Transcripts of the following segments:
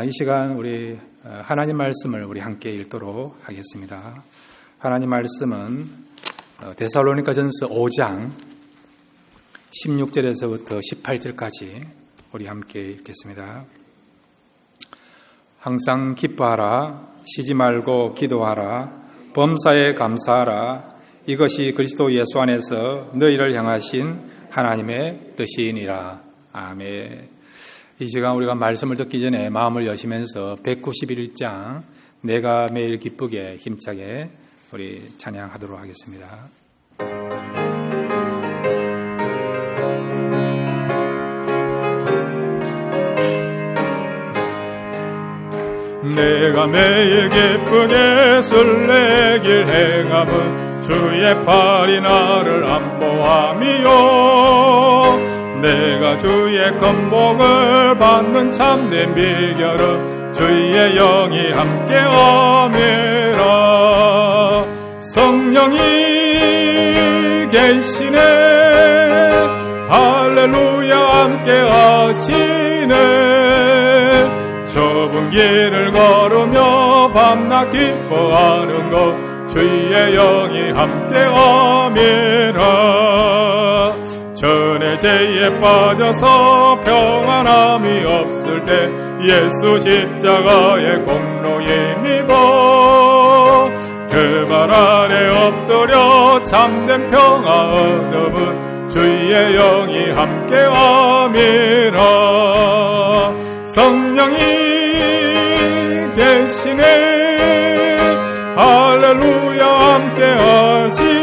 이 시간 우리 하나님 말씀을 우리 함께 읽도록 하겠습니다. 하나님 말씀은 데살로니가전서 5장 16절에서부터 18절까지 우리 함께 읽겠습니다. 항상 기뻐하라, 쉬지 말고 기도하라, 범사에 감사하라. 이것이 그리스도 예수 안에서 너희를 향하신 하나님의 뜻이니라. 아멘. 이 시간 우리가 말씀을 듣기 전에 마음을 여시면서 191장 내가 매일 기쁘게 힘차게 우리 찬양하도록 하겠습니다. 내가 매일 기쁘게 설레길 행함은 주의 팔이 나를 안보함이요. 내가 주의 건복을 받는 참된 비결은 주의 영이 함께함이라. 성령이 계시네, 할렐루야 함께하시네. 좁은 길을 걸으며 밤낮 기뻐하는 것 주의 영이 함께함이라. 전에 죄에 빠져서 평안함이 없을 때 예수 십자가의 공로 힘입어 그 발 아래 엎드려 참된 평화 얻음은 주의 영이 함께함이라. 성령이 계시네, 할렐루야 함께하시네.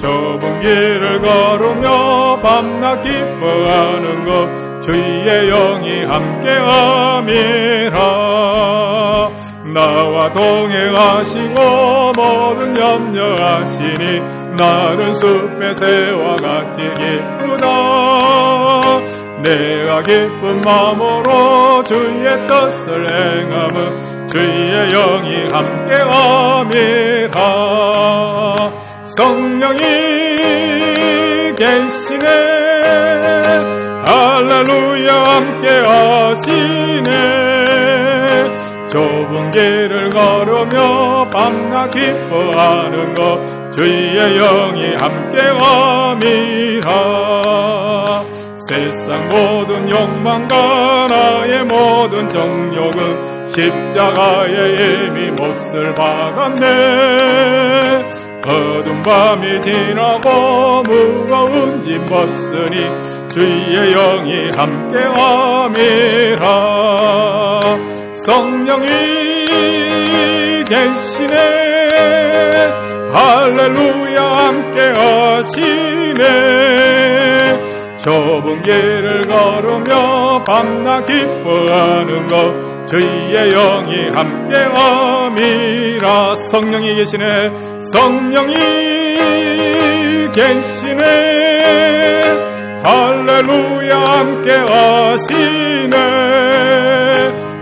좁은 길을 걸으며 밤낮 기뻐하는 것 주의 영이 함께함이라. 나와 동행하시고 모든 염려하시니 나는 숲의 새와 같이 기쁘다. 내가 기쁜 마음으로 주의 뜻을 행함은 주의 영이 함께함이라. 성령이 계시네, 할렐루야 함께하시네. 좁은 길을 걸으며 밤낮 기뻐하는 것 주의 영이 함께함이라. 세상 모든 욕망과 나의 모든 정욕은 십자가에 이미 못을 박았네. 어두운 밤이 지나고 무거운 짐 벗으니 주의 영이 함께함이라. 성령이 계시네, 할렐루야 함께하시네. 좁은 길을 걸으며 밤낮 기뻐하는 것 주의 영이 함께함이라. 성령이 계시네, 성령이 계시네, 할렐루야 함께하시네.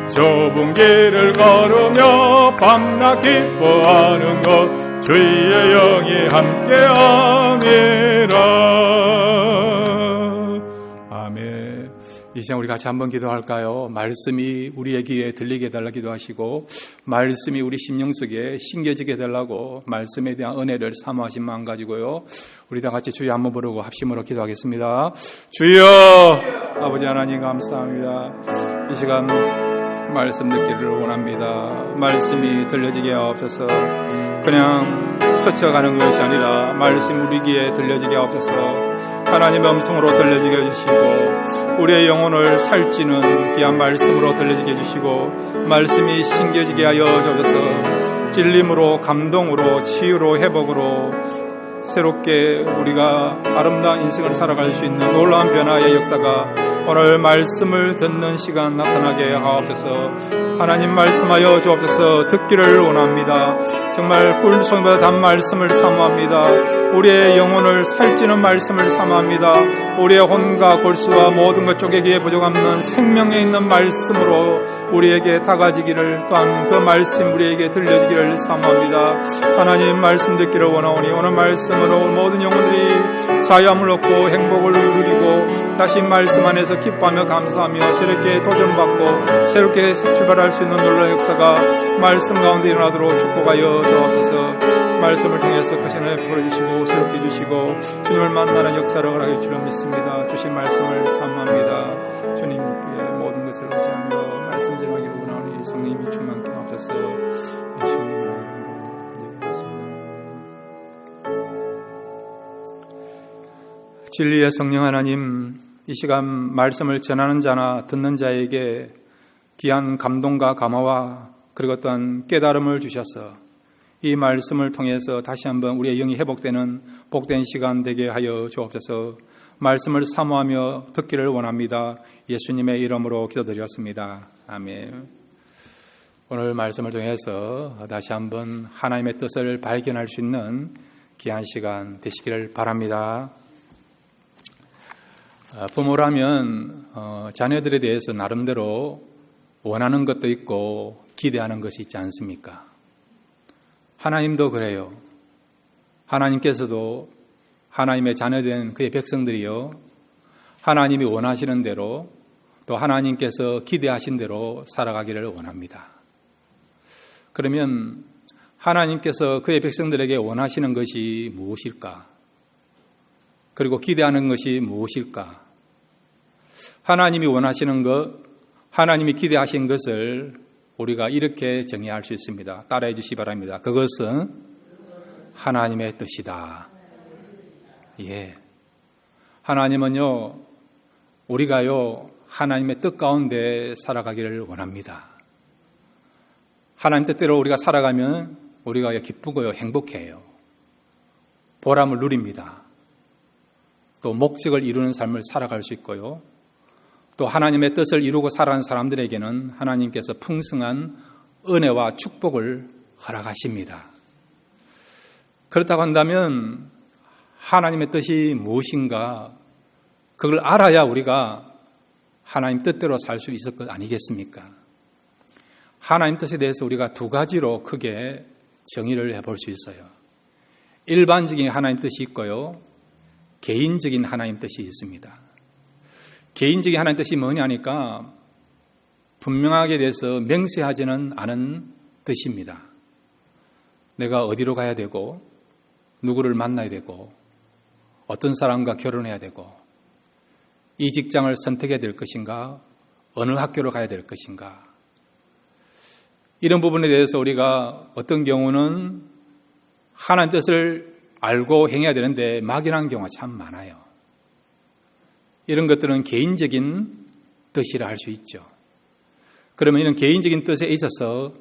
좁은 길을 걸으며 밤낮 기뻐하는 것 주의 영이 함께함이라. 아멘. 이 시간 우리 같이 한번 기도할까요? 말씀이 우리의 귀에 들리게 해달라 기도하시고, 말씀이 우리 심령 속에 심겨지게 해달라고 말씀에 대한 은혜를 사모하신 마음 가지고요, 우리 다 같이 주여 한번 부르고 합심으로 기도하겠습니다. 주여, 아버지 하나님 감사합니다. 이 시간 말씀 듣기를 원합니다. 말씀이 들려지게 하옵소서. 그냥 스쳐가는 것이 아니라 말씀 우리 귀에 들려지게 하옵소서. 하나님의 음성으로 들려지게 해주시고, 우리의 영혼을 살찌는 귀한 말씀으로 들려지게 해주시고, 말씀이 심겨지게 하여 주옵소서. 진림으로, 감동으로, 치유로, 회복으로 새롭게 우리가 아름다운 인생을 살아갈 수 있는 놀라운 변화의 역사가 오늘 말씀을 듣는 시간 나타나게 하옵소서. 하나님 말씀하여 주옵소서. 듣기를 원합니다. 정말 꿀송이보다 단 말씀을 사모합니다. 우리의 영혼을 살찌는 말씀을 사모합니다. 우리의 혼과 골수와 모든 것 쪼개기에 부족없는 생명에 있는 말씀으로 우리에게 다가지기를, 또한 그 말씀 우리에게 들려지기를 사모합니다. 하나님 말씀 듣기를 원하오니 오늘 말씀으로 모든 영혼들이 자유함을 얻고 행복을 누리고 다시 말씀 안에서 통해서 기뻐하며 감사하며 새롭게 도전받고 새롭게 출발할 수 있는 놀라운 역사가 말씀 가운데 일어나도록 축복하여 주옵소서. 말씀을 통해서 그 신을 풀어주시고 새롭게 해주시고 주님을 만나는 역사를 허락해 주려 믿습니다. 주신 말씀을 사모합니다. 주님께 모든 것을 의지하며 말씀 전하기를 원하오니 성령님이 충만케 하옵소서. 예수님의 이름으로 기도드렸습니다. 진리의 성령 하나님, 이 시간 말씀을 전하는 자나 듣는 자에게 귀한 감동과 감화와 그리고 또한 깨달음을 주셔서 이 말씀을 통해서 다시 한번 우리의 영이 회복되는 복된 시간 되게 하여 주옵소서. 말씀을 사모하며 듣기를 원합니다. 예수님의 이름으로 기도드렸습니다. 아멘. 오늘 말씀을 통해서 다시 한번 하나님의 뜻을 발견할 수 있는 귀한 시간 되시기를 바랍니다. 부모라면 자녀들에 대해서 나름대로 원하는 것도 있고 기대하는 것이 있지 않습니까? 하나님도 그래요. 하나님께서도 하나님의 자녀된 그의 백성들이요, 하나님이 원하시는 대로 또 하나님께서 기대하신 대로 살아가기를 원합니다. 그러면 하나님께서 그의 백성들에게 원하시는 것이 무엇일까? 그리고 기대하는 것이 무엇일까? 하나님이 원하시는 것, 하나님이 기대하신 것을 우리가 이렇게 정의할 수 있습니다. 따라해 주시기 바랍니다. 그것은 하나님의 뜻이다. 예. 하나님은요, 우리가요, 하나님의 뜻 가운데 살아가기를 원합니다. 하나님 뜻대로 우리가 살아가면 우리가 기쁘고요, 행복해요. 보람을 누립니다. 또 목적을 이루는 삶을 살아갈 수 있고요. 또 하나님의 뜻을 이루고 살아가는 사람들에게는 하나님께서 풍성한 은혜와 축복을 허락하십니다. 그렇다고 한다면 하나님의 뜻이 무엇인가, 그걸 알아야 우리가 하나님 뜻대로 살 수 있을 것 아니겠습니까? 하나님 뜻에 대해서 우리가 두 가지로 크게 정의를 해볼 수 있어요. 일반적인 하나님 뜻이 있고요, 개인적인 하나님 뜻이 있습니다. 개인적인 하나님 뜻이 뭐냐니까 분명하게 대해서 명시하지는 않은 뜻입니다. 내가 어디로 가야 되고 누구를 만나야 되고 어떤 사람과 결혼해야 되고 이 직장을 선택해야 될 것인가, 어느 학교로 가야 될 것인가, 이런 부분에 대해서 우리가 어떤 경우는 하나님 뜻을 알고 행해야 되는데 막연한 경우가 참 많아요. 이런 것들은 개인적인 뜻이라 할 수 있죠. 그러면 이런 개인적인 뜻에 있어서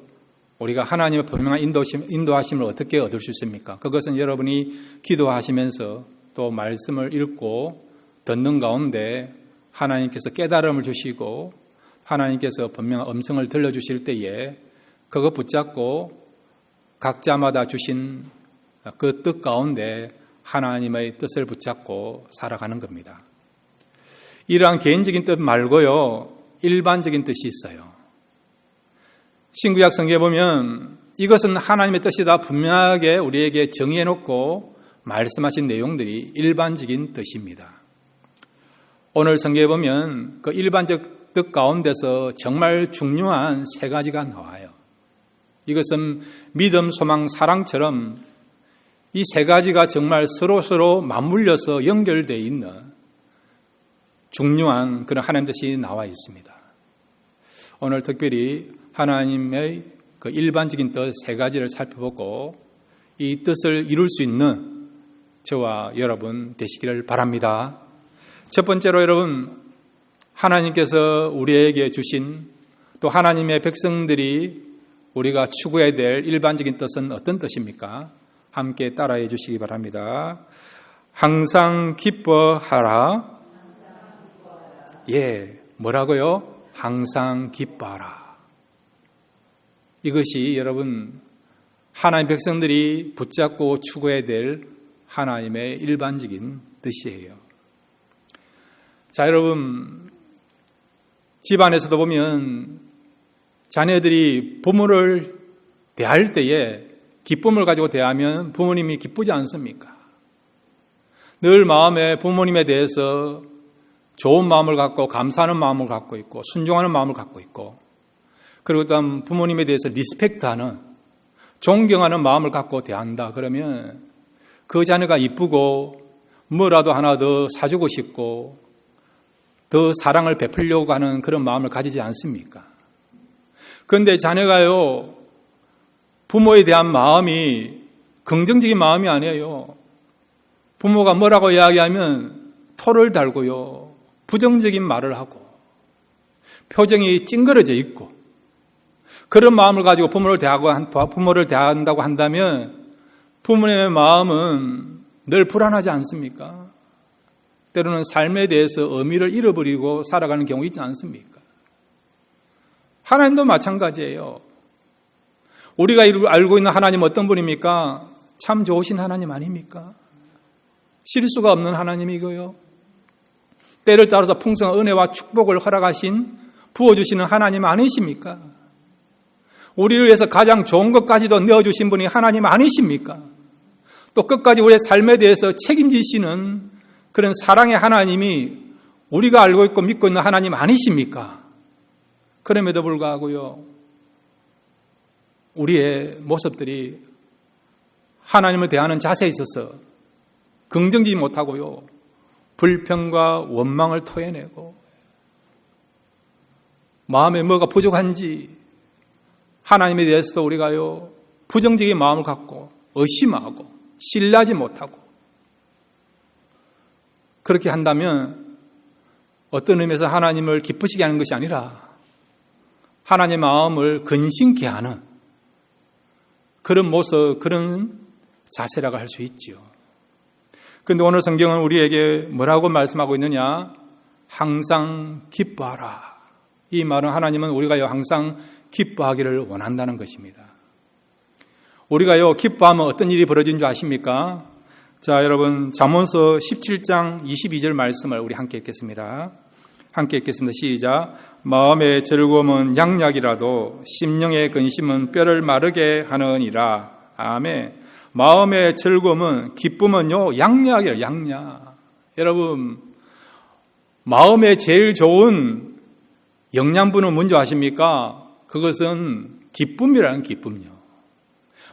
우리가 하나님의 분명한 인도하심을 어떻게 얻을 수 있습니까? 그것은 여러분이 기도하시면서 또 말씀을 읽고 듣는 가운데 하나님께서 깨달음을 주시고 하나님께서 분명한 음성을 들려주실 때에 그것 붙잡고 각자마다 주신 그 뜻 가운데 하나님의 뜻을 붙잡고 살아가는 겁니다. 이러한 개인적인 뜻 말고요, 일반적인 뜻이 있어요. 신구약 성경에 보면 이것은 하나님의 뜻이다 분명하게 우리에게 정의해놓고 말씀하신 내용들이 일반적인 뜻입니다. 오늘 성경에 보면 그 일반적 뜻 가운데서 정말 중요한 세 가지가 나와요. 이것은 믿음, 소망, 사랑처럼 이 세 가지가 정말 서로 맞물려서 연결되어 있는 중요한 그런 하나님 뜻이 나와 있습니다. 오늘 특별히 하나님의 그 일반적인 뜻 세 가지를 살펴보고 이 뜻을 이룰 수 있는 저와 여러분 되시기를 바랍니다. 첫 번째로 여러분, 하나님께서 우리에게 주신 또 하나님의 백성들이 우리가 추구해야 될 일반적인 뜻은 어떤 뜻입니까? 함께 따라해 주시기 바랍니다. 항상 기뻐하라. 예, 뭐라고요? 항상 기뻐하라. 이것이 여러분 하나님 백성들이 붙잡고 추구해야 될 하나님의 일반적인 뜻이에요. 자, 여러분, 집안에서도 보면 자녀들이 부모를 대할 때에 기쁨을 가지고 대하면 부모님이 기쁘지 않습니까? 늘 마음에 부모님에 대해서 좋은 마음을 갖고 감사하는 마음을 갖고 있고 순종하는 마음을 갖고 있고 그리고 또 부모님에 대해서 리스펙트하는 존경하는 마음을 갖고 대한다. 그러면 그 자녀가 이쁘고 뭐라도 하나 더 사주고 싶고 더 사랑을 베풀려고 하는 그런 마음을 가지지 않습니까? 그런데 자녀가요, 부모에 대한 마음이 긍정적인 마음이 아니에요. 부모가 뭐라고 이야기하면 토를 달고요, 부정적인 말을 하고 표정이 찡그러져 있고 그런 마음을 가지고 부모를 대한다고 한다면 부모님의 마음은 늘 불안하지 않습니까? 때로는 삶에 대해서 의미를 잃어버리고 살아가는 경우 있지 않습니까? 하나님도 마찬가지예요. 우리가 알고 있는 하나님 어떤 분입니까? 참 좋으신 하나님 아닙니까? 실수가 없는 하나님이고요. 때를 따라서 풍성한 은혜와 축복을 허락하신, 부어주시는 하나님 아니십니까? 우리를 위해서 가장 좋은 것까지도 내어주신 분이 하나님 아니십니까? 또 끝까지 우리의 삶에 대해서 책임지시는 그런 사랑의 하나님이 우리가 알고 있고 믿고 있는 하나님 아니십니까? 그럼에도 불구하고요, 우리의 모습들이 하나님을 대하는 자세에 있어서 긍정지지 못하고요, 불평과 원망을 토해내고 마음에 뭐가 부족한지 하나님에 대해서도 우리가요, 부정적인 마음을 갖고 의심하고 신뢰하지 못하고 그렇게 한다면 어떤 의미에서 하나님을 기쁘시게 하는 것이 아니라 하나님의 마음을 근심케 하는 그런 모습, 그런 자세라고 할 수 있죠. 그런데 오늘 성경은 우리에게 뭐라고 말씀하고 있느냐? 항상 기뻐하라. 이 말은 하나님은 우리가요, 항상 기뻐하기를 원한다는 것입니다. 우리가요, 기뻐하면 어떤 일이 벌어진 줄 아십니까? 자, 여러분, 잠언서 17장 22절 말씀을 우리 함께 읽겠습니다. 함께 읽겠습니다. 시작. 마음의 즐거움은 양약이라도 심령의 근심은 뼈를 마르게 하느니라. 아멘. 마음의 즐거움은, 기쁨은요, 양약이에요, 양약. 여러분, 마음에 제일 좋은 영양분은 뭔지 아십니까? 그것은 기쁨이라는 기쁨이요.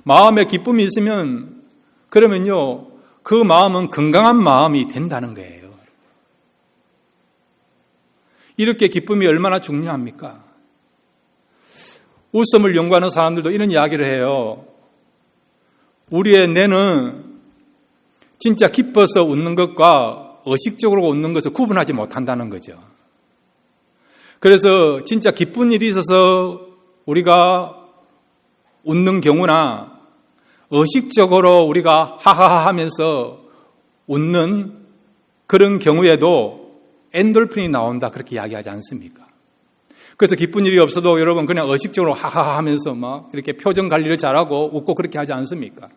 마음에 기쁨이 있으면, 그러면요, 그 마음은 건강한 마음이 된다는 거예요. 이렇게 기쁨이 얼마나 중요합니까? 웃음을 연구하는 사람들도 이런 이야기를 해요. 우리의 뇌는 진짜 기뻐서 웃는 것과 의식적으로 웃는 것을 구분하지 못한다는 거죠. 그래서 진짜 기쁜 일이 있어서 우리가 웃는 경우나 의식적으로 우리가 하하하 하면서 웃는 그런 경우에도 엔돌핀이 나온다, 그렇게 이야기하지 않습니까? 그래서 기쁜 일이 없어도 여러분 그냥 의식적으로 하하하 하면서 막 이렇게 표정 관리를 잘하고 웃고 그렇게 하지 않습니까?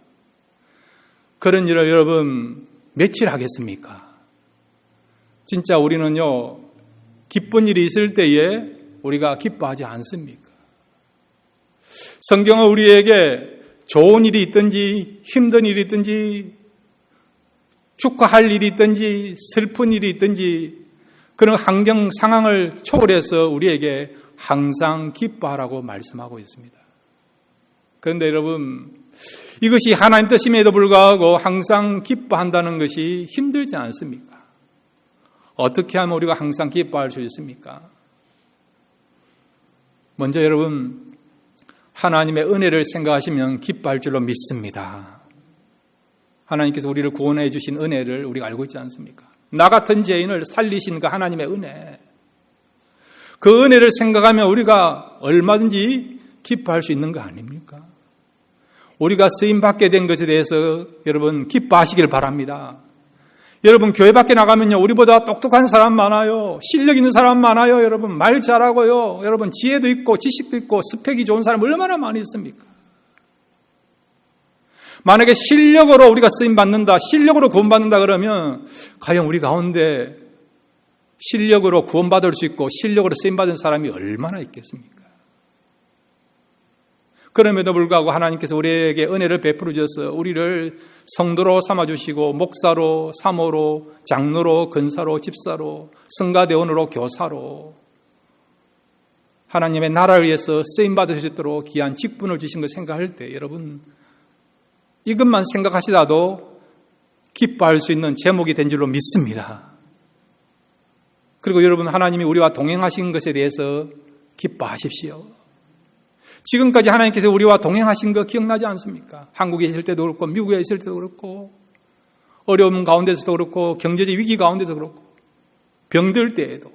그런 일을 여러분 며칠 하겠습니까? 진짜 우리는요, 기쁜 일이 있을 때에 우리가 기뻐하지 않습니까? 성경은 우리에게 좋은 일이 있든지 힘든 일이 있든지 축하할 일이 있든지 슬픈 일이 있든지 그런 환경 상황을 초월해서 우리에게 항상 기뻐하라고 말씀하고 있습니다. 그런데 여러분, 이것이 하나님 뜻임에도 불구하고 항상 기뻐한다는 것이 힘들지 않습니까? 어떻게 하면 우리가 항상 기뻐할 수 있습니까? 먼저 여러분, 하나님의 은혜를 생각하시면 기뻐할 줄로 믿습니다. 하나님께서 우리를 구원해 주신 은혜를 우리가 알고 있지 않습니까? 나 같은 죄인을 살리신 그 하나님의 은혜, 그 은혜를 생각하면 우리가 얼마든지 기뻐할 수 있는 거 아닙니까? 우리가 쓰임받게 된 것에 대해서 여러분 기뻐하시길 바랍니다. 여러분 교회 밖에 나가면요, 우리보다 똑똑한 사람 많아요. 실력 있는 사람 많아요. 여러분 말 잘하고요. 여러분 지혜도 있고 지식도 있고 스펙이 좋은 사람 얼마나 많이 있습니까? 만약에 실력으로 우리가 쓰임받는다, 실력으로 구원받는다 그러면 과연 우리 가운데 실력으로 구원받을 수 있고 실력으로 쓰임받은 사람이 얼마나 있겠습니까? 그럼에도 불구하고 하나님께서 우리에게 은혜를 베풀어 주셔서 우리를 성도로 삼아주시고 목사로, 사모로, 장로로, 근사로, 집사로, 성가대원으로, 교사로 하나님의 나라를 위해서 쓰임받을 수 있도록 귀한 직분을 주신 걸 생각할 때 여러분 이것만 생각하시다도 기뻐할 수 있는 제목이 된 줄로 믿습니다. 그리고 여러분 하나님이 우리와 동행하신 것에 대해서 기뻐하십시오. 지금까지 하나님께서 우리와 동행하신 거 기억나지 않습니까? 한국에 있을 때도 그렇고 미국에 있을 때도 그렇고 어려움 가운데서도 그렇고 경제적 위기 가운데서 그렇고 병들 때에도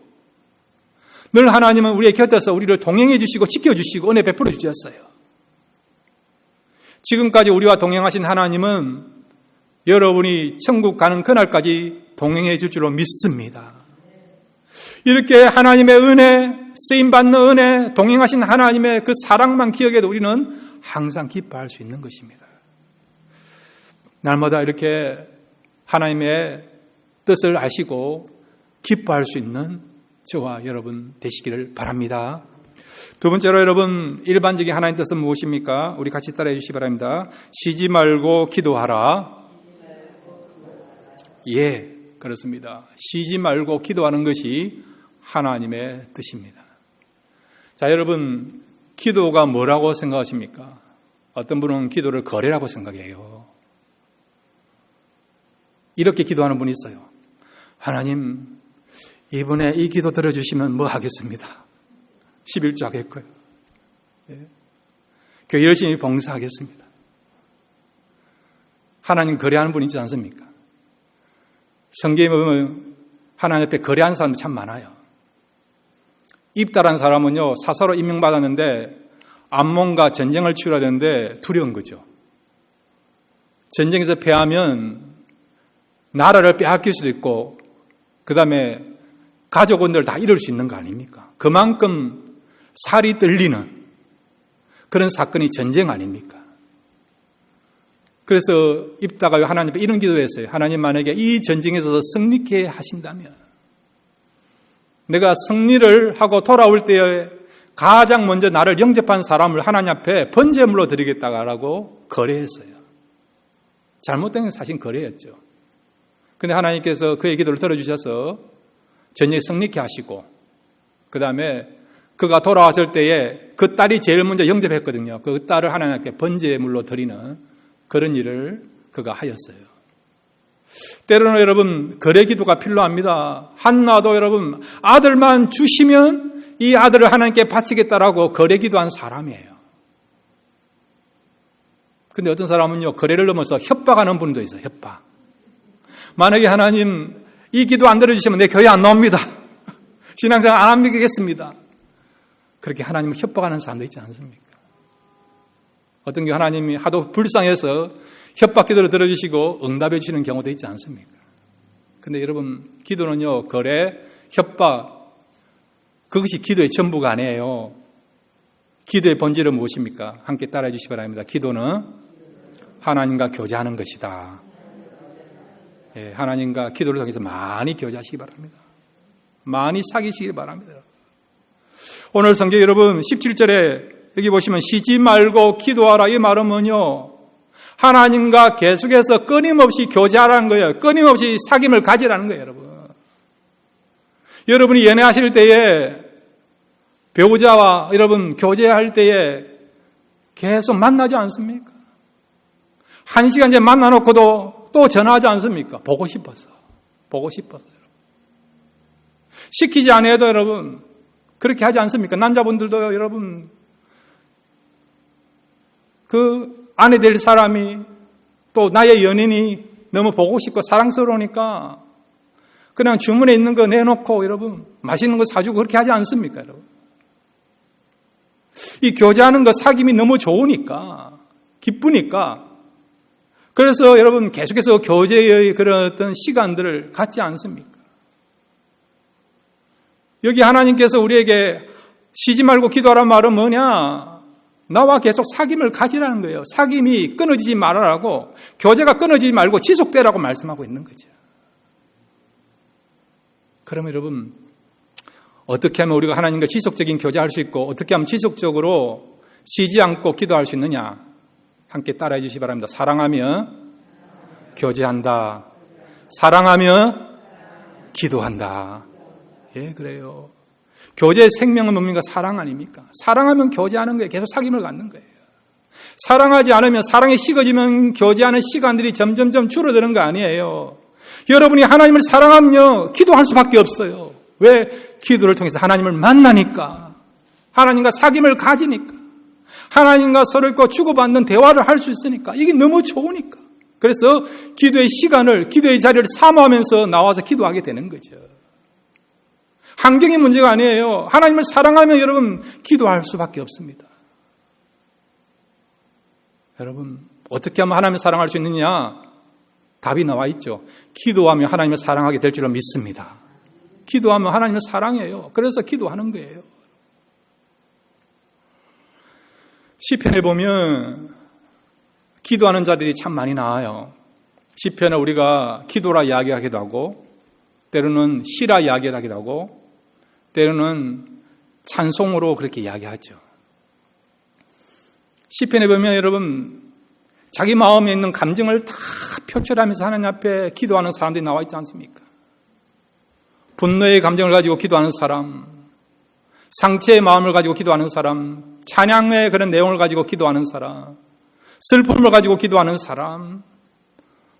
늘 하나님은 우리의 곁에서 우리를 동행해 주시고 지켜주시고 은혜 베풀어 주셨어요. 지금까지 우리와 동행하신 하나님은 여러분이 천국 가는 그날까지 동행해 줄 줄로 믿습니다. 이렇게 하나님의 은혜, 쓰임받는 은혜, 동행하신 하나님의 그 사랑만 기억해도 우리는 항상 기뻐할 수 있는 것입니다. 날마다 이렇게 하나님의 뜻을 아시고 기뻐할 수 있는 저와 여러분 되시기를 바랍니다. 두 번째로 여러분 일반적인 하나님 뜻은 무엇입니까? 우리 같이 따라해 주시기 바랍니다. 쉬지 말고 기도하라. 예, 그렇습니다. 쉬지 말고 기도하는 것이 하나님의 뜻입니다. 자, 여러분 기도가 뭐라고 생각하십니까? 어떤 분은 기도를 거래라고 생각해요. 이렇게 기도하는 분이 있어요. 하나님, 이번에 이 기도 들어주시면 뭐 하겠습니다. 11조 하겠고요. 예. 교회 열심히 봉사하겠습니다. 하나님 거래하는 분 있지 않습니까? 성경에 보면 하나님 앞에 거래하는 사람도 참 많아요. 입다란 사람은요, 사사로 임명받았는데 암몬과 전쟁을 치러야 되는데 두려운 거죠. 전쟁에서 패하면 나라를 빼앗길 수도 있고 그 다음에 가족원들 다 잃을 수 있는 거 아닙니까? 그만큼 살이 떨리는 그런 사건이 전쟁 아닙니까? 그래서 입다가 하나님 앞에 이런 기도를 했어요. 하나님, 만약에 이 전쟁에서 승리케 하신다면 내가 승리를 하고 돌아올 때에 가장 먼저 나를 영접한 사람을 하나님 앞에 번제물로 드리겠다라고 거래했어요. 잘못된 건 사실 거래였죠. 그런데 하나님께서 그의 기도를 들어주셔서 전쟁에 승리케 하시고 그 다음에 그가 돌아왔을 때에 그 딸이 제일 먼저 영접했거든요. 그 딸을 하나님 앞에 번제물로 드리는 그런 일을 그가 하였어요. 때로는 여러분 거래 기도가 필요합니다. 한나도 여러분 아들만 주시면 이 아들을 하나님께 바치겠다라고 거래 기도한 사람이에요. 근데 어떤 사람은요 거래를 넘어서 협박하는 분도 있어요. 협박. 만약에 하나님 이 기도 안 들어주시면 내 교회 안 나옵니다. 신앙생활 안 하겠습니다. 그렇게 하나님을 협박하는 사람도 있지 않습니까? 어떤 경우 하나님이 하도 불쌍해서 협박 기도를 들어주시고 응답해 주시는 경우도 있지 않습니까? 근데 여러분 기도는요 거래, 협박 그것이 기도의 전부가 아니에요. 기도의 본질은 무엇입니까? 함께 따라해 주시기 바랍니다. 기도는 하나님과 교제하는 것이다. 예, 하나님과 기도를 통해서 많이 교제하시기 바랍니다. 많이 사귀시기 바랍니다. 오늘 성경 여러분 17절에 여기 보시면 쉬지 말고 기도하라 이 말은 뭐냐? 하나님과 계속해서 끊임없이 교제하라는 거예요. 끊임없이 사귐을 가지라는 거예요, 여러분. 여러분이 연애하실 때에 배우자와 여러분 교제할 때에 계속 만나지 않습니까? 1시간째 만나놓고도 또 전화하지 않습니까? 보고 싶어서. 시키지 않아도 여러분 그렇게 하지 않습니까? 남자분들도 여러분 그 아내 될 사람이 또 나의 연인이 너무 보고 싶고 사랑스러우니까 그냥 주문에 있는 거 내놓고 여러분 맛있는 거 사주고 그렇게 하지 않습니까? 여러분? 이 교제하는 거 사귐이 너무 좋으니까 기쁘니까 그래서 여러분 계속해서 교제의 그런 어떤 시간들을 갖지 않습니까? 여기 하나님께서 우리에게 쉬지 말고 기도하라는 말은 뭐냐? 나와 계속 사귐을 가지라는 거예요. 사귐이 끊어지지 말아라고, 교제가 끊어지지 말고 지속되라고 말씀하고 있는 거죠. 그러면 여러분 어떻게 하면 우리가 하나님과 지속적인 교제할 수 있고 어떻게 하면 지속적으로 쉬지 않고 기도할 수 있느냐? 함께 따라해 주시기 바랍니다. 사랑하며 교제한다. 사랑하며 기도한다. 예, 그래요. 교제의 생명은 뭡니까? 사랑 아닙니까? 사랑하면 교제하는 거예요. 계속 사귐을 갖는 거예요. 사랑하지 않으면, 사랑이 식어지면 교제하는 시간들이 점점점 줄어드는 거 아니에요. 여러분이 하나님을 사랑하면요, 기도할 수밖에 없어요. 왜? 기도를 통해서 하나님을 만나니까, 하나님과 사귐을 가지니까, 하나님과 서로 있고 주고받는 대화를 할 수 있으니까, 이게 너무 좋으니까. 그래서 기도의 시간을, 기도의 자리를 사모하면서 나와서 기도하게 되는 거죠. 환경이 문제가 아니에요. 하나님을 사랑하면 여러분 기도할 수밖에 없습니다. 여러분, 어떻게 하면 하나님을 사랑할 수 있느냐? 답이 나와 있죠. 기도하면 하나님을 사랑하게 될 줄로 믿습니다. 기도하면 하나님을 사랑해요. 그래서 기도하는 거예요. 시편에 보면 기도하는 자들이 참 많이 나와요. 시편에 우리가 기도라 이야기하기도 하고, 때로는 시라 이야기하기도 하고, 때로는 찬송으로 그렇게 이야기하죠. 시편에 보면 여러분, 자기 마음에 있는 감정을 다 표출하면서 하나님 앞에 기도하는 사람들이 나와 있지 않습니까? 분노의 감정을 가지고 기도하는 사람, 상처의 마음을 가지고 기도하는 사람, 찬양의 그런 내용을 가지고 기도하는 사람, 슬픔을 가지고 기도하는 사람,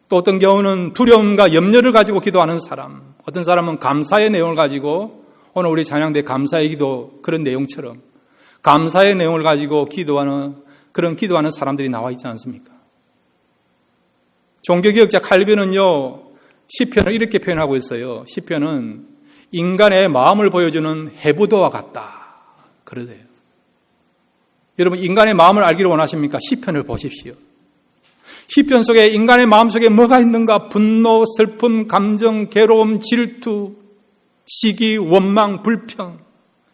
또 어떤 경우는 두려움과 염려를 가지고 기도하는 사람, 어떤 사람은 감사의 내용을 가지고, 오늘 우리 찬양대 감사의 기도 그런 내용처럼 감사의 내용을 가지고 기도하는, 그런 기도하는 사람들이 나와 있지 않습니까? 종교개혁자 칼빈은요, 시편을 이렇게 표현하고 있어요. 시편은 인간의 마음을 보여주는 해부도와 같다, 그러세요. 여러분, 인간의 마음을 알기를 원하십니까? 시편을 보십시오. 시편 속에 인간의 마음 속에 뭐가 있는가? 분노, 슬픔, 감정, 괴로움, 질투, 시기, 원망, 불평,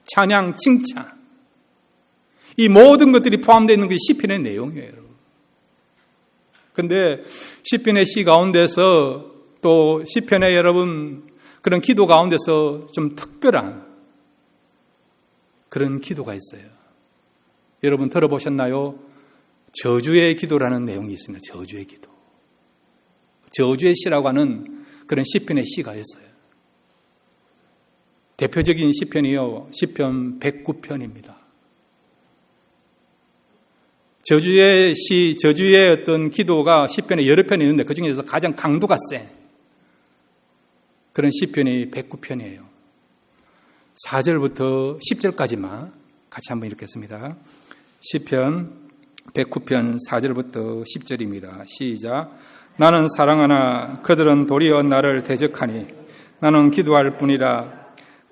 찬양, 칭찬, 이 모든 것들이 포함되어 있는 게 시편의 내용이에요. 그런데 시편의 시 가운데서, 또 시편의 여러분 그런 기도 가운데서 좀 특별한 그런 기도가 있어요. 여러분 들어보셨나요? 저주의 기도라는 내용이 있습니다. 저주의 기도. 저주의 시라고 하는 그런 시편의 시가 있어요. 대표적인 시편이요, 시편 109편입니다. 저주의 시, 저주의 어떤 기도가 시편에 여러 편이 있는데 그 중에서 가장 강도가 센 그런 시편이 109편이에요. 4절부터 10절까지만 같이 한번 읽겠습니다. 시편 109편 4절부터 10절입니다. 시작. 나는 사랑하나 그들은 도리어 나를 대적하니 나는 기도할 뿐이라.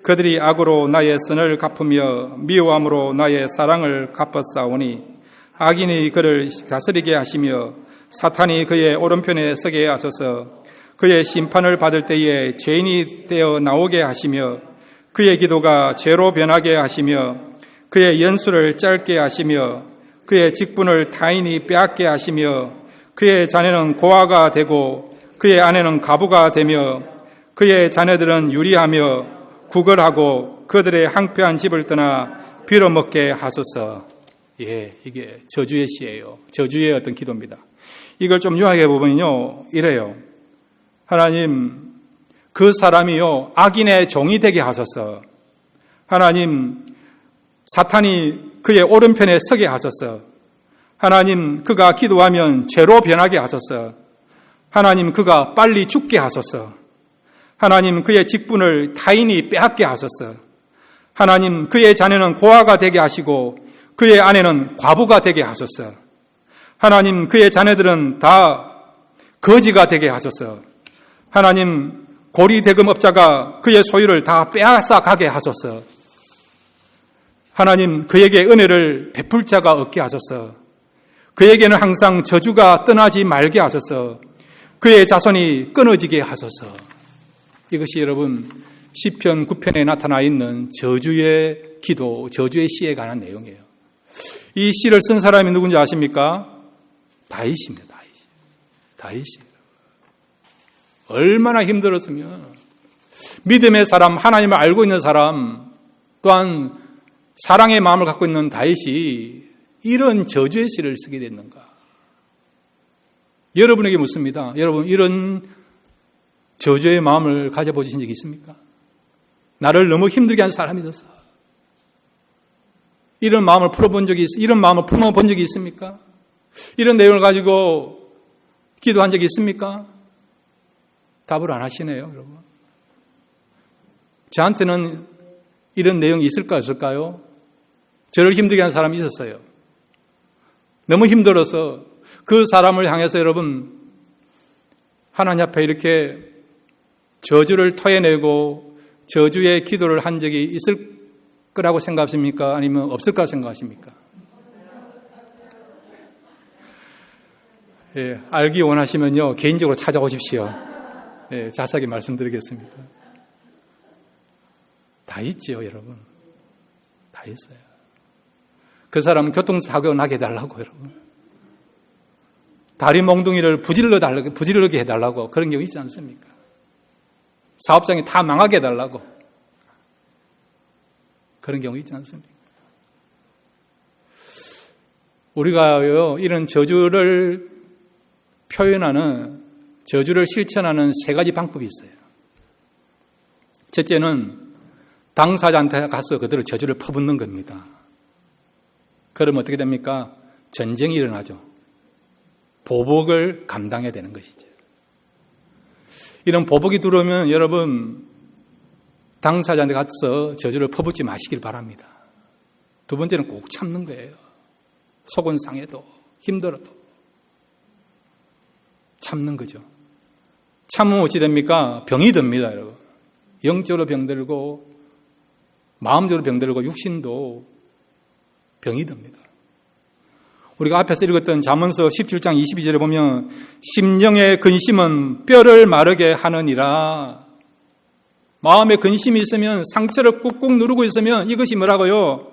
그들이 악으로 나의 선을 갚으며 미워함으로 나의 사랑을 갚았사오니 악인이 그를 다스리게 하시며 사탄이 그의 오른편에 서게 하소서. 그의 심판을 받을 때에 죄인이 되어 나오게 하시며 그의 기도가 죄로 변하게 하시며 그의 연수를 짧게 하시며 그의 직분을 타인이 빼앗게 하시며 그의 자녀는 고아가 되고 그의 아내는 가부가 되며 그의 자녀들은 유리하며 구걸하고 그들의 황폐한 집을 떠나 빌어먹게 하소서. 예, 이게 저주의 시예요. 저주의 어떤 기도입니다. 이걸 좀 요약해 보면요, 이래요. 하나님, 그 사람이요, 악인의 종이 되게 하소서. 하나님, 사탄이 그의 오른편에 서게 하소서. 하나님, 그가 기도하면 죄로 변하게 하소서. 하나님, 그가 빨리 죽게 하소서. 하나님, 그의 직분을 타인이 빼앗게 하소서. 하나님, 그의 자녀는 고아가 되게 하시고 그의 아내는 과부가 되게 하소서. 하나님, 그의 자녀들은 다 거지가 되게 하소서. 하나님, 고리대금업자가 그의 소유를 다 빼앗아 가게 하소서. 하나님, 그에게 은혜를 베풀 자가 없게 하소서. 그에게는 항상 저주가 떠나지 말게 하소서. 그의 자손이 끊어지게 하소서. 이것이 여러분 시편 9편에 나타나 있는 저주의 기도, 저주의 시에 관한 내용이에요. 이 시를 쓴 사람이 누군지 아십니까? 다윗입니다. 다윗이. 얼마나 힘들었으면 믿음의 사람, 하나님을 알고 있는 사람, 또한 사랑의 마음을 갖고 있는 다윗이 이런 저주의 시를 쓰게 됐는가? 여러분에게 묻습니다. 여러분, 이런 저주의 마음을 가져보신 적이 있습니까? 나를 너무 힘들게 한 사람이 있어서 이런 마음을 이런 마음을 품어본 적이 있습니까? 이런 내용을 가지고 기도한 적이 있습니까? 답을 안 하시네요, 여러분. 저한테는 이런 내용이 있을까 없을까요? 저를 힘들게 한 사람이 있었어요. 너무 힘들어서 그 사람을 향해서 여러분 하나님 앞에 이렇게 저주를 토해내고 저주의 기도를 한 적이 있을 거라고 생각하십니까? 아니면 없을 거라고 생각하십니까? 예, 알기 원하시면요 개인적으로 찾아오십시오. 예, 자세하게 말씀드리겠습니다. 다 있지요, 여러분. 다 있어요. 그 사람은 교통사고 나게 해달라고, 여러분. 다리 몽둥이를 부질르게 해달라고 그런 경우 있지 않습니까? 사업장이 다 망하게 해달라고 그런 경우 있지 않습니까? 우리가요, 이런 저주를 표현하는, 저주를 실천하는 세 가지 방법이 있어요. 첫째는 당사자한테 가서 그들을 저주를 퍼붓는 겁니다. 그러면 어떻게 됩니까? 전쟁이 일어나죠. 보복을 감당해야 되는 것이죠. 이런 보복이 들어오면 여러분 당사자한테 가서 저주를 퍼붓지 마시길 바랍니다. 두 번째는 꼭 참는 거예요. 속은 상해도 힘들어도 참는 거죠. 참으면 어찌 됩니까? 병이 듭니다, 여러분. 영적으로 병들고 마음적으로 병들고 육신도 병이 듭니다. 우리가 앞에서 읽었던 잠언서 17장 22절에 보면 심령의 근심은 뼈를 마르게 하느니라. 마음에 근심이 있으면, 상처를 꾹꾹 누르고 있으면 이것이 뭐라고요?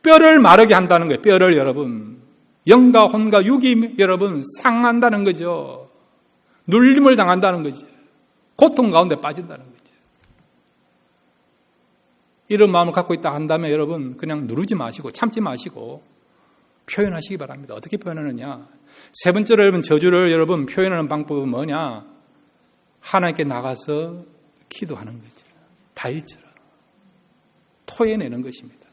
뼈를 마르게 한다는 거예요. 뼈를, 여러분. 영과 혼과 육이 여러분 상한다는 거죠. 눌림을 당한다는 거죠. 고통 가운데 빠진다는 거죠. 이런 마음을 갖고 있다 한다면 여러분 그냥 누르지 마시고 참지 마시고 표현하시기 바랍니다. 어떻게 표현하느냐? 세 번째로 여러분 저주를 여러분 표현하는 방법은 뭐냐? 하나님께 나가서 기도하는 거죠. 다이처럼 토해내는 것입니다.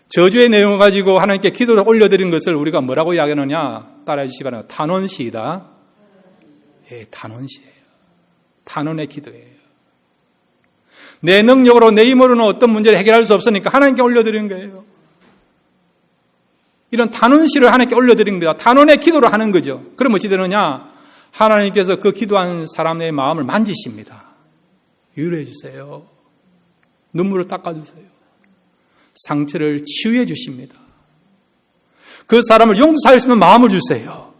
저주의 내용을 가지고 하나님께 기도를 올려드린 것을 우리가 뭐라고 이야기하느냐? 따라해 주시기 바랍니다. 탄원시이다. 예, 탄원시예요. 탄원의 기도예요. 내 능력으로 내 힘으로는 어떤 문제를 해결할 수 없으니까 하나님께 올려드리는 거예요. 이런 탄원시를 하나님께 올려드리는 겁니다. 탄원의 기도를 하는 거죠. 그럼 어찌 되느냐? 하나님께서 그 기도한 사람의 마음을 만지십니다. 위로해 주세요. 눈물을 닦아주세요. 상처를 치유해 주십니다. 그 사람을 용서할 수 있는 마음을 주세요.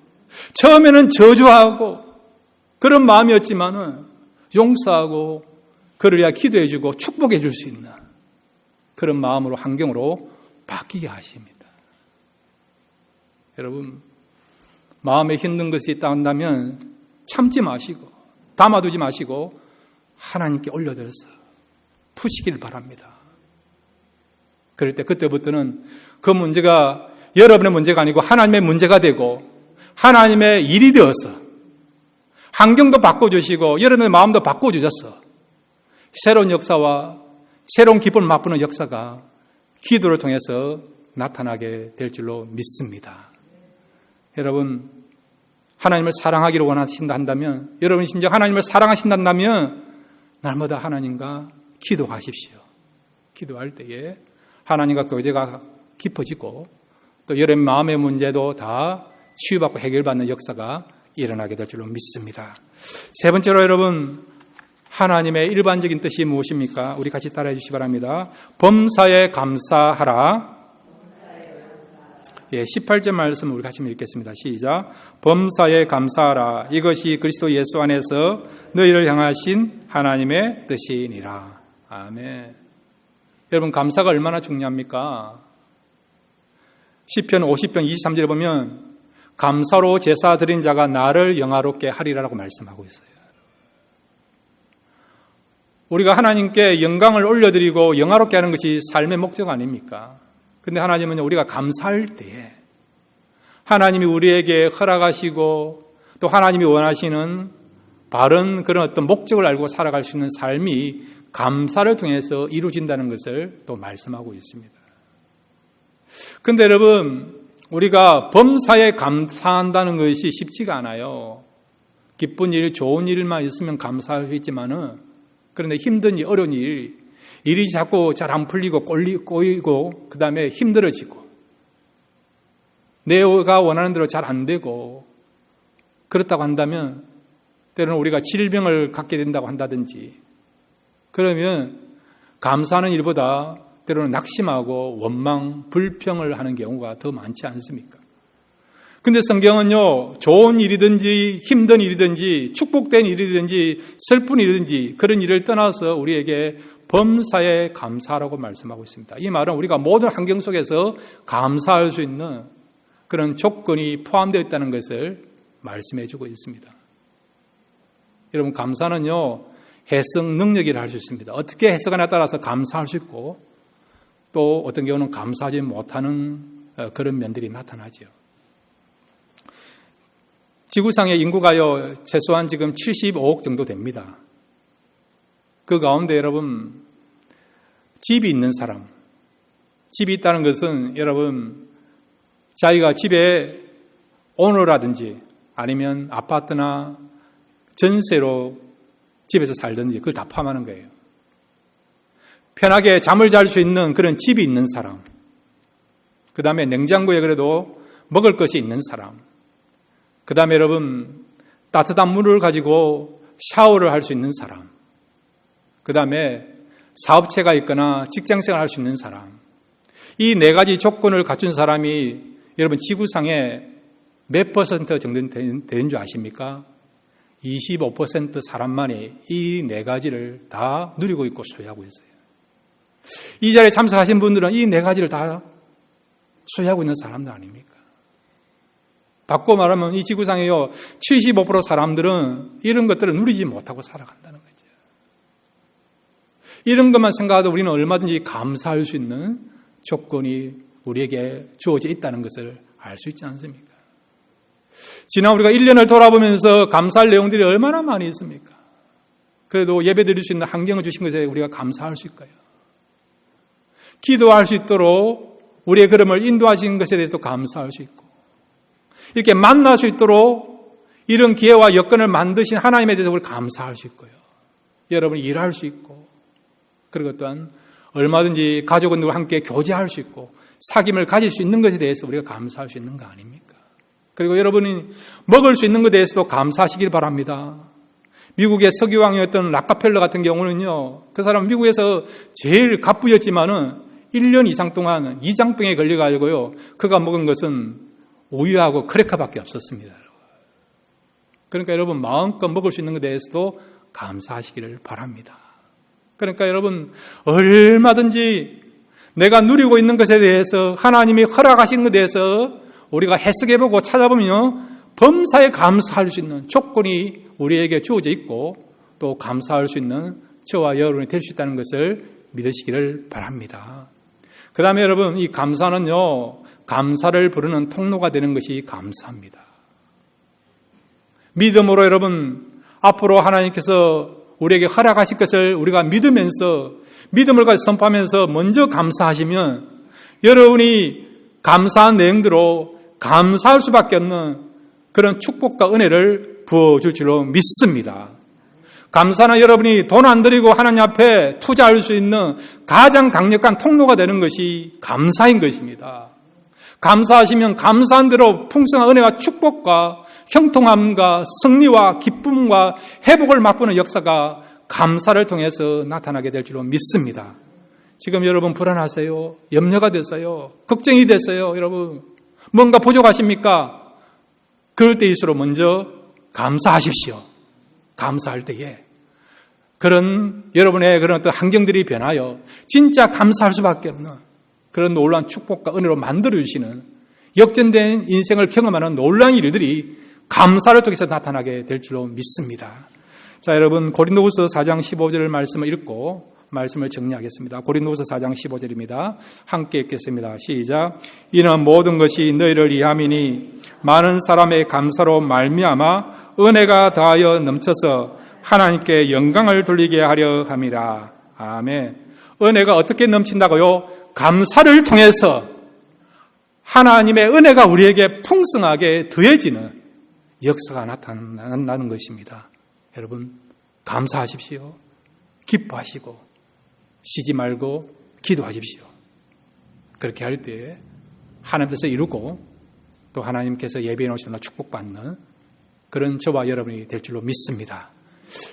처음에는 저주하고 그런 마음이었지만은 용서하고 그를 위하여 기도해 주고 축복해 줄 수 있는 그런 마음으로, 환경으로 바뀌게 하십니다. 여러분, 마음에 힘든 것이 있다 한다면 참지 마시고 담아두지 마시고 하나님께 올려드려서 푸시길 바랍니다. 그럴 때 그때부터는 그 문제가 여러분의 문제가 아니고 하나님의 문제가 되고 하나님의 일이 되어서 환경도 바꿔주시고 여러분의 마음도 바꿔주셔서 새로운 역사와 새로운 기쁨을 맛보는 역사가 기도를 통해서 나타나게 될 줄로 믿습니다. 여러분, 하나님을 사랑하기를 원하신다 한다면, 여러분이 진짜 하나님을 사랑하신다면 날마다 하나님과 기도하십시오. 기도할 때에 하나님과 교제가 깊어지고 또 여러분 마음의 문제도 다 치유받고 해결받는 역사가 일어나게 될 줄로 믿습니다. 세 번째로 여러분, 하나님의 일반적인 뜻이 무엇입니까? 우리 같이 따라해 주시기 바랍니다. 범사에 감사하라. 예, 18절 말씀 우리 같이 읽겠습니다. 시작. 범사에 감사하라. 이것이 그리스도 예수 안에서 너희를 향하신 하나님의 뜻이니라. 아멘. 여러분, 감사가 얼마나 중요합니까? 시편 50편 23절에 보면 감사로 제사 드린 자가 나를 영화롭게 하리라라고 말씀하고 있어요. 우리가 하나님께 영광을 올려드리고 영화롭게 하는 것이 삶의 목적 아닙니까? 근데 하나님은 우리가 감사할 때에 하나님이 우리에게 허락하시고 또 하나님이 원하시는 바른 그런 어떤 목적을 알고 살아갈 수 있는 삶이 감사를 통해서 이루어진다는 것을 또 말씀하고 있습니다. 근데 여러분, 우리가 범사에 감사한다는 것이 쉽지가 않아요. 기쁜 일, 좋은 일만 있으면 감사할 수 있지만은, 그런데 힘든 일, 어려운 일이 자꾸 잘 안 풀리고 꼬이고 그 다음에 힘들어지고 내가 원하는 대로 잘 안 되고 그렇다고 한다면 때로는 우리가 질병을 갖게 된다고 한다든지 그러면 감사하는 일보다 때로는 낙심하고 원망, 불평을 하는 경우가 더 많지 않습니까? 근데 성경은요, 좋은 일이든지 힘든 일이든지 축복된 일이든지 슬픈 일이든지 그런 일을 떠나서 우리에게 범사에 감사하라고 말씀하고 있습니다. 이 말은 우리가 모든 환경 속에서 감사할 수 있는 그런 조건이 포함되어 있다는 것을 말씀해 주고 있습니다. 여러분, 감사는요, 해석 능력이라 할 수 있습니다. 어떻게 해석하냐에 따라서 감사할 수 있고 또 어떤 경우는 감사하지 못하는 그런 면들이 나타나죠. 지구상의 인구가요, 최소한 지금 75억 정도 됩니다. 그 가운데 여러분, 집이 있는 사람, 집이 있다는 것은 여러분, 자기가 집에 오너라든지 아니면 아파트나 전세로 집에서 살든지 그걸 다 포함하는 거예요. 편하게 잠을 잘 수 있는 그런 집이 있는 사람, 그 다음에 냉장고에 그래도 먹을 것이 있는 사람, 그 다음에 여러분 따뜻한 물을 가지고 샤워를 할 수 있는 사람, 그 다음에 사업체가 있거나 직장생활을 할 수 있는 사람, 이 네 가지 조건을 갖춘 사람이 여러분 지구상에 몇 퍼센트 정도 되는 줄 아십니까? 25% 사람만이 이 네 가지를 다 누리고 있고 소유하고 있어요. 이 자리에 참석하신 분들은 이 네 가지를 다 소유하고 있는 사람들 아닙니까? 바꿔 말하면 이 지구상에요, 75% 사람들은 이런 것들을 누리지 못하고 살아간다는 거죠. 이런 것만 생각해도 우리는 얼마든지 감사할 수 있는 조건이 우리에게 주어져 있다는 것을 알 수 있지 않습니까? 지난 우리가 1년을 돌아보면서 감사할 내용들이 얼마나 많이 있습니까? 그래도 예배 드릴 수 있는 환경을 주신 것에 우리가 감사할 수 있고요. 기도할 수 있도록 우리의 걸음을 인도하신 것에 대해서 감사할 수 있고, 이렇게 만날 수 있도록 이런 기회와 여건을 만드신 하나님에 대해서 우리 감사할 수 있고요. 여러분이 일할 수 있고, 그리고 또한 얼마든지 가족과 함께 교제할 수 있고 사귐을 가질 수 있는 것에 대해서 우리가 감사할 수 있는 거 아닙니까? 그리고 여러분이 먹을 수 있는 것에 대해서도 감사하시길 바랍니다. 미국의 석유왕이었던 락카펠러 같은 경우는요, 그 사람은 미국에서 제일 갑부였지만은 1년 이상 동안 이장병에 걸려가지고요, 그가 먹은 것은 우유하고 크래커밖에 없었습니다. 그러니까 여러분 마음껏 먹을 수 있는 것에 대해서도 감사하시기를 바랍니다. 그러니까 여러분 얼마든지 내가 누리고 있는 것에 대해서 하나님이 허락하신 것에 대해서 우리가 해석해보고 찾아보면 범사에 감사할 수 있는 조건이 우리에게 주어져 있고 또 감사할 수 있는 저와 여러분이 될 수 있다는 것을 믿으시기를 바랍니다. 그 다음에 여러분 이 감사는요, 감사를 부르는 통로가 되는 것이 감사입니다. 믿음으로 여러분 앞으로 하나님께서 우리에게 허락하실 것을 우리가 믿으면서 믿음을 가지고 선포하면서 먼저 감사하시면 여러분이 감사한 내용대로 감사할 수밖에 없는 그런 축복과 은혜를 부어줄 줄로 믿습니다. 감사는 여러분이 돈 안 들이고 하나님 앞에 투자할 수 있는 가장 강력한 통로가 되는 것이 감사인 것입니다. 감사하시면 감사한 대로 풍성한 은혜와 축복과 형통함과 승리와 기쁨과 회복을 맛보는 역사가 감사를 통해서 나타나게 될 줄로 믿습니다. 지금 여러분 불안하세요? 염려가 됐어요? 걱정이 됐어요? 여러분 뭔가 부족하십니까? 그럴 때일수록 먼저 감사하십시오. 감사할 때에 그런 여러분의 그런 어떤 환경들이 변하여 진짜 감사할 수밖에 없는 그런 놀라운 축복과 은혜로 만들어주시는 역전된 인생을 경험하는 놀라운 일들이 감사를 통해서 나타나게 될 줄로 믿습니다. 자, 여러분 고린도후서 4장 15절 말씀을 읽고 말씀을 정리하겠습니다. 고린도후서 4장 15절입니다. 함께 읽겠습니다. 시작. 이는 모든 것이 너희를 위함이니 많은 사람의 감사로 말미암아 은혜가 다하여 넘쳐서 하나님께 영광을 돌리게 하려 함이라. 아멘. 은혜가 어떻게 넘친다고요? 감사를 통해서 하나님의 은혜가 우리에게 풍성하게 더해지는 역사가 나타난다는 것입니다. 여러분, 감사하십시오. 기뻐하시고 쉬지 말고 기도하십시오. 그렇게 할 때 하나님 뜻을 이루고 또 하나님께서 예배해 놓으시는 축복받는 그런 저와 여러분이 될 줄로 믿습니다.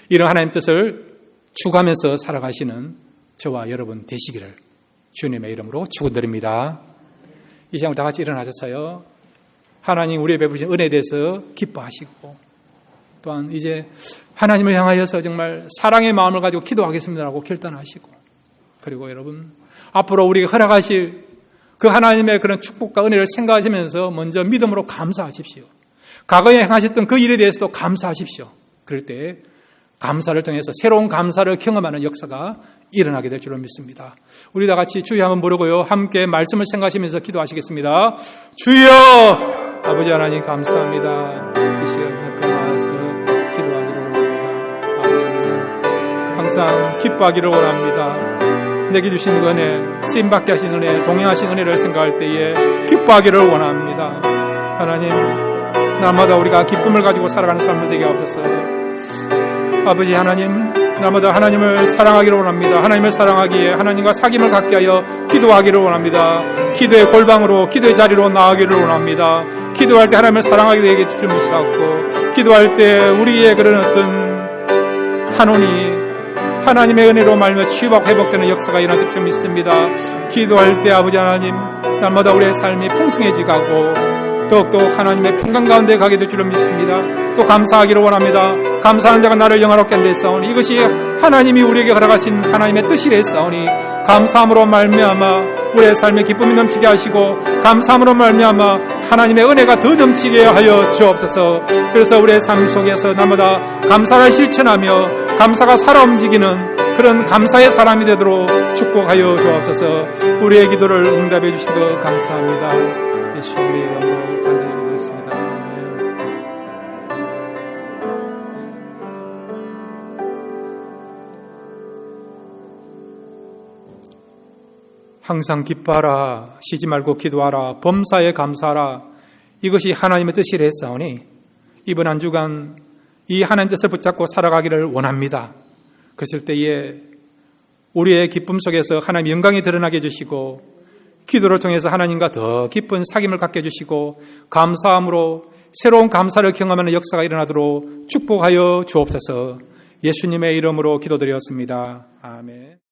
이런 하나님 뜻을 추구하면서 살아가시는 저와 여러분 되시기를 주님의 이름으로 축원드립니다. 이 시간 다 같이 일어나셔서요, 하나님 우리의 베푸신 은혜에 대해서 기뻐하시고 또한 이제 하나님을 향하여서 정말 사랑의 마음을 가지고 기도하겠습니다라고 결단하시고, 그리고 여러분 앞으로 우리가 허락하실 그 하나님의 그런 축복과 은혜를 생각하시면서 먼저 믿음으로 감사하십시오. 과거에 행하셨던 그 일에 대해서도 감사하십시오. 그럴 때 감사를 통해서 새로운 감사를 경험하는 역사가 일어나게 될 줄로 믿습니다. 우리 다 같이 주여 한번 부르고요, 함께 말씀을 생각하시면서 기도하시겠습니다. 주여! 아버지 하나님 감사합니다. 이 시간 옆에 와서 기도하기를 원합니다. 항상 기뻐하기를 원합니다. 내게 주신 은혜, 쓰임받게 하신 은혜, 동행하신 은혜를 생각할 때에 기뻐하기를 원합니다. 하나님, 날마다 우리가 기쁨을 가지고 살아가는 삶을 되게 하옵소서. 아버지 하나님, 날마다 하나님을 사랑하기를 원합니다. 하나님을 사랑하기에 하나님과 사귐을 갖게 하여 기도하기를 원합니다. 기도의 골방으로, 기도의 자리로 나아가기를 원합니다. 기도할 때 하나님을 사랑하게 되게 줄 믿사옵고, 기도할 때 우리의 그런 어떤 한온이 하나님의 은혜로 말며 치유받고 회복되는 역사가 일어날 줄 믿습니다. 기도할 때 아버지 하나님, 날마다 우리의 삶이 풍성해지고 더욱더 하나님의 평강 가운데 가게 될 줄로 믿습니다. 또 감사하기를 원합니다. 감사하는 자가 나를 영화롭게 한데 싸우니 이것이 하나님이 우리에게 허락하신 하나님의 뜻이래 싸우니, 감사함으로 말미암아 우리의 삶에 기쁨이 넘치게 하시고 감사함으로 말미암아 하나님의 은혜가 더 넘치게 하여 주옵소서. 그래서 우리의 삶 속에서 날마다 감사를 실천하며 감사가 살아 움직이는 그런 감사의 사람이 되도록 축복하여 주옵소서. 우리의 기도를 응답해 주신 것 감사합니다. 예수님의 이름으로 간절히 기도했습니다. 항상 기뻐하라, 쉬지 말고 기도하라, 범사에 감사하라, 이것이 하나님의 뜻이라 했사오니 이번 한 주간 이 하나님 뜻을 붙잡고 살아가기를 원합니다. 그랬을 때에 우리의 기쁨 속에서 하나님 영광이 드러나게 해주시고, 기도를 통해서 하나님과 더 깊은 사귐을 갖게 해주시고 감사함으로 새로운 감사를 경험하는 역사가 일어나도록 축복하여 주옵소서. 예수님의 이름으로 기도드렸습니다. 아멘.